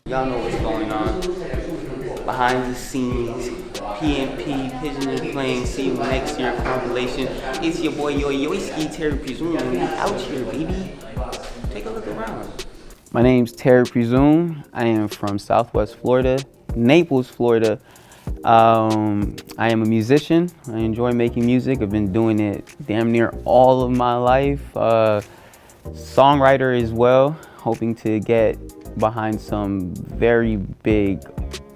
Y'all know what's going on. Behind the scenes, PNP, Pigeons Planes, see you next year compilation. It's your boy Yoiski Terry Presume. We out here, baby. Take a look around. My name's Terry Presume. I am from Southwest Florida, Naples, Florida. I am a musician. I enjoy making music. I've been doing it damn near all of my life. Songwriter as well, hoping to get behind some very big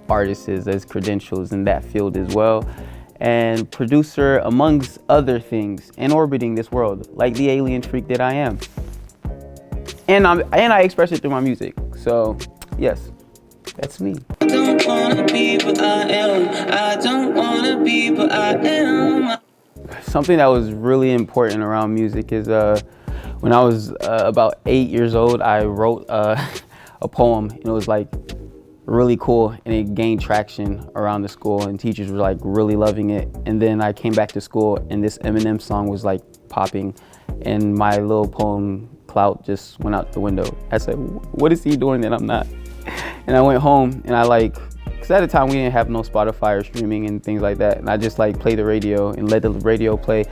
artists as credentials in that field as well. And producer amongst other things, and orbiting this world like the alien freak that I am. And I express it through my music. So yes, that's me. I don't wanna be what I am. I don't wanna be what I am. Something that was really important around music is when I was about 8 years old, I wrote a poem, and it was like really cool, and it gained traction around the school, and teachers were like really loving it. And then I came back to school, and this Eminem song was like popping, and my little poem clout just went out the window. I said, what is he doing that I'm not? And I went home, and because at the time we didn't have no Spotify or streaming and things like that, and I just like played the radio and let the radio play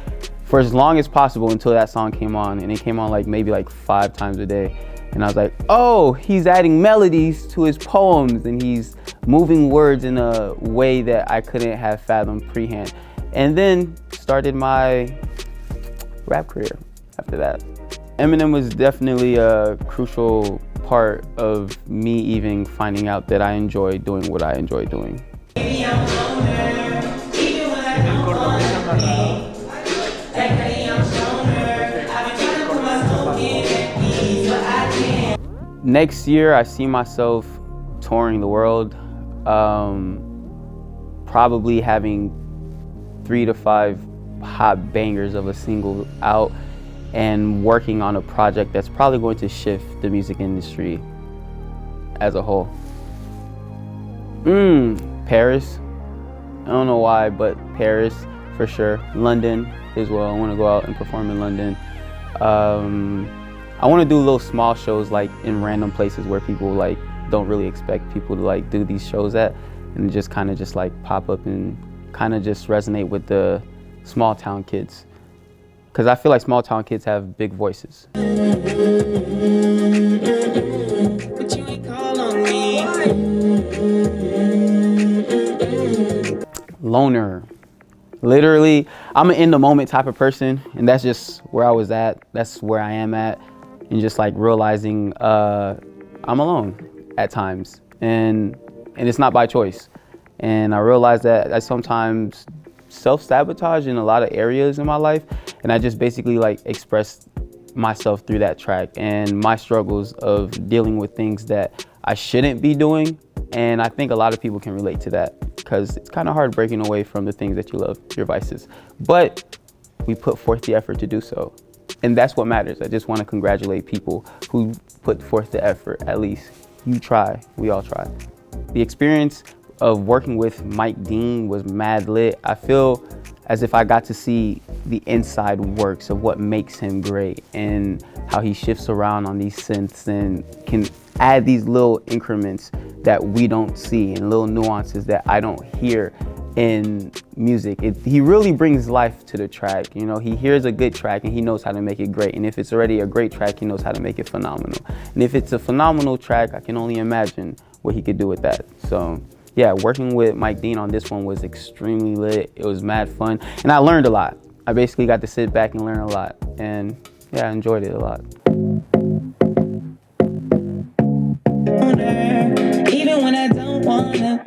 for as long as possible until that song came on. And it came on like maybe like 5 times a day. And I was like, oh, he's adding melodies to his poems, and he's moving words in a way that I couldn't have fathomed pre-hand. And then started my rap career after that. Eminem was definitely a crucial part of me even finding out that I enjoy doing what I enjoy doing. Next year, I see myself touring the world, probably having 3 to 5 hot bangers of a single out, and working on a project that's probably going to shift the music industry as a whole. Paris. I don't know why, but Paris for sure. London as well. I want to go out and perform in London. I want to do little small shows like in random places where people like don't really expect people to like do these shows at, and just kind of just like pop up and kind of just resonate with the small town kids. Because I feel like small town kids have big voices. Loner. Literally, I'm an in the moment type of person, and that's just where I was at. That's where I am at. And just like realizing I'm alone at times, and it's not by choice. And I realized that I sometimes self-sabotage in a lot of areas in my life, and I just basically like expressed myself through that track and my struggles of dealing with things that I shouldn't be doing. And I think a lot of people can relate to that, because it's kind of hard breaking away from the things that you love, your vices. But we put forth the effort to do so. And that's what matters. I just want to congratulate people who put forth the effort. At least you try, we all try. The experience of working with Mike Dean was mad lit. I feel as if I got to see the inside works of what makes him great, and how he shifts around on these synths and can add these little increments that we don't see, and little nuances that I don't hear in music. He really brings life to the track. You know, he hears a good track and he knows how to make it great. And if it's already a great track, he knows how to make it phenomenal. And if it's a phenomenal track, I can only imagine what he could do with that. So yeah, working with Mike Dean on this one was extremely lit. It was mad fun, and I learned a lot. I basically got to sit back and learn a lot, and yeah, I enjoyed it a lot. Even when I don't wanna.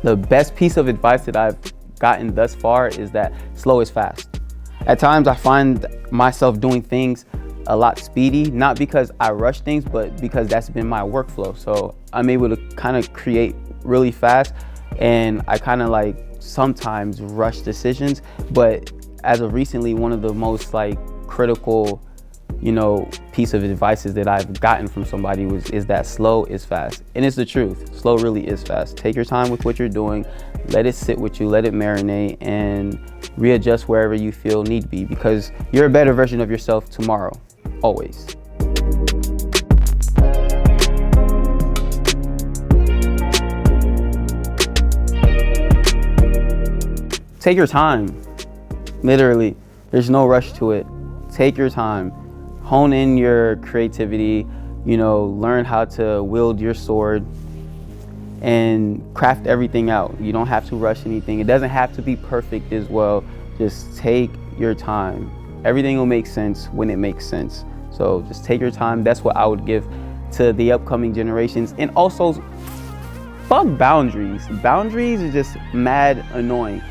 The best piece of advice that I've gotten thus far is that slow is fast. At times I find myself doing things a lot speedy, not because I rush things, but because that's been my workflow. So I'm able to kind of create really fast, and I kind of like sometimes rush decisions. But as of recently, one of the most like critical, piece of advice that I've gotten from somebody is that slow is fast. And it's the truth. Slow really is fast. Take your time with what you're doing. Let it sit with you, let it marinate, and readjust wherever you feel need be, because you're a better version of yourself tomorrow, always. take your time. Literally, there's no rush to it. Take your time. Hone in your creativity, you know, learn how to wield your sword and craft everything out. You don't have to rush anything. It doesn't have to be perfect as well. Just take your time. Everything will make sense when it makes sense. So just take your time. That's what I would give to the upcoming generations. And also, fuck boundaries. Boundaries are just mad annoying.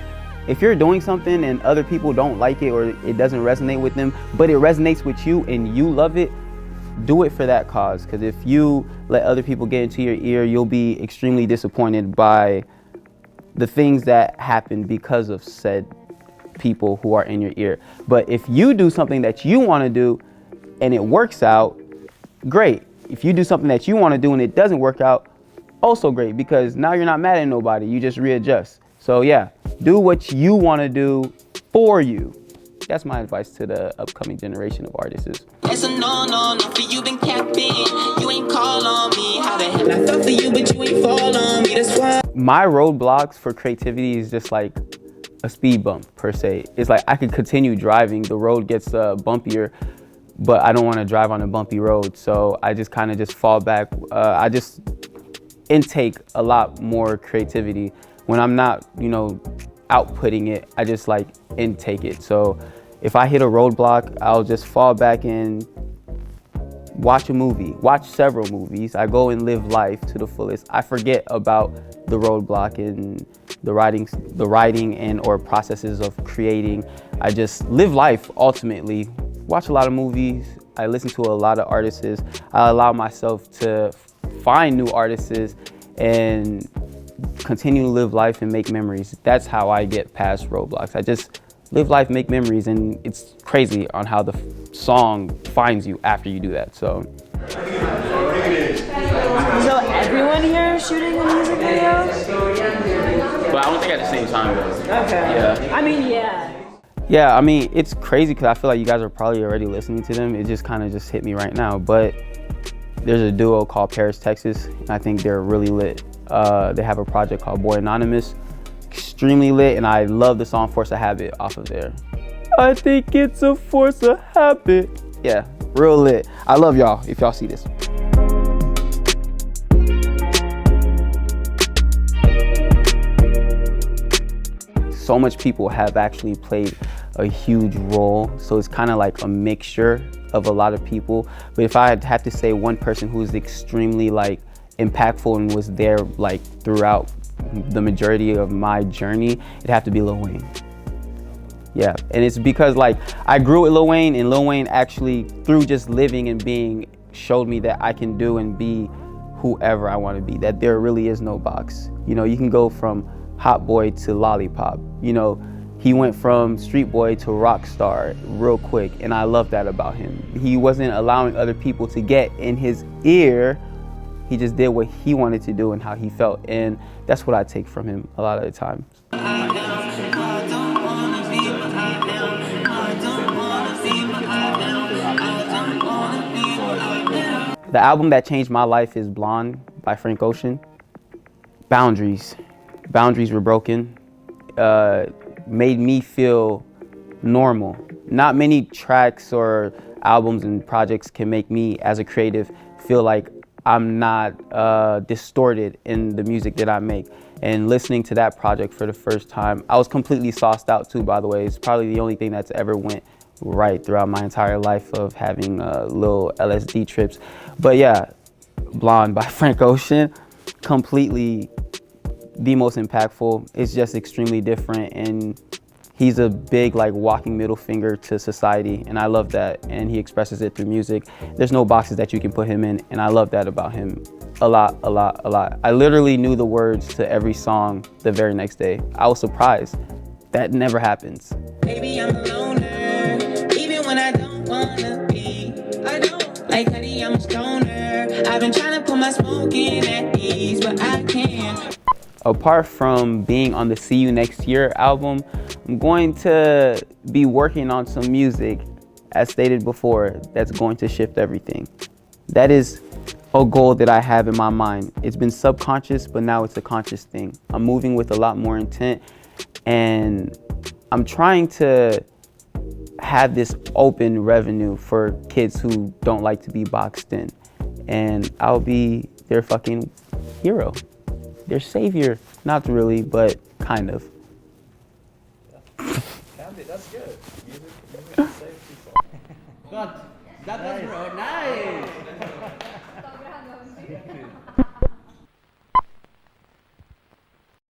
If you're doing something and other people don't like it or it doesn't resonate with them, but it resonates with you and you love it, do it for that cause. Because if you let other people get into your ear, you'll be extremely disappointed by the things that happen because of said people who are in your ear. But if you do something that you want to do and it works out, great. If you do something that you want to do and it doesn't work out, also great, because now you're not mad at nobody. You just readjust. So yeah, do what you want to do for you. That's my advice to the upcoming generation of artists. It's a no for you been capping. You ain't call on me. How the hell I felt for you, but you ain't fall on me. That's why. My roadblocks for creativity is just like a speed bump per se. It's like I could continue driving. The road gets bumpier, but I don't want to drive on a bumpy road. So I just kind of just fall back. I just intake a lot more creativity. When I'm not, you know, outputting it, I just like intake it. So if I hit a roadblock, I'll just fall back and watch a movie, watch several movies. I go and live life to the fullest. I forget about the roadblock and the writing and or processes of creating. I just live life ultimately. Watch a lot of movies. I listen to a lot of artists. I allow myself to find new artists and continue to live life and make memories. That's how I get past roadblocks. I just live life, make memories, and it's crazy on how the song finds you after you do that. So everyone here is shooting a music video? but I don't think at the same time though. Okay. Yeah. I mean, yeah. Yeah, I mean, it's crazy because I feel like you guys are probably already listening to them. It just kind of just hit me right now. But there's a duo called Paris, Texas, and I think they're really lit. They have a project called Boy Anonymous, extremely lit, and I love the song Force of Habit off of there. I think it's a force of habit. Yeah, real lit. I love y'all if y'all see this. So much people have actually played a huge role, so it's kind of like a mixture of a lot of people. But if I had to say one person who's extremely like impactful and was there like throughout the majority of my journey, it'd have to be Lil Wayne. Yeah, and it's because like I grew with Lil Wayne, and Lil Wayne actually, through just living and being, showed me that I can do and be whoever I want to be, that there really is no box. You know, you can go from hot boy to lollipop. You know, he went from street boy to rock star real quick, and I love that about him. He wasn't allowing other people to get in his ear. He just did what he wanted to do and how he felt, and that's what I take from him a lot of the time. The album that changed my life is Blonde by Frank Ocean. Boundaries were broken. Made me feel normal. Not many tracks or albums and projects can make me as a creative feel like I'm not distorted in the music that I make. And listening to that project for the first time, I was completely sauced out too, by the way. It's probably the only thing that's ever went right throughout my entire life of having little LSD trips. But yeah, Blonde by Frank Ocean, completely the most impactful. It's just extremely different, and he's a big like walking middle finger to society, and I love that, and he expresses it through music. There's no boxes that you can put him in, and I love that about him a lot. I literally knew the words to every song the very next day. I was surprised. That never happens. Baby, I'm a loner, even when I don't wanna be. I don't like honey, I'm a stoner. I've been trying to put my smoke in at ease, but I can't. Apart from being on the See You Next Year album, I'm going to be working on some music, as stated before, that's going to shift everything. That is a goal that I have in my mind. It's been subconscious, but now it's a conscious thing. I'm moving with a lot more intent, And I'm trying to have this open revenue for kids who don't like to be boxed in. And I'll be their fucking hero. Their savior. Not really, but kind of. That's good. Music saves people. God, that was nice.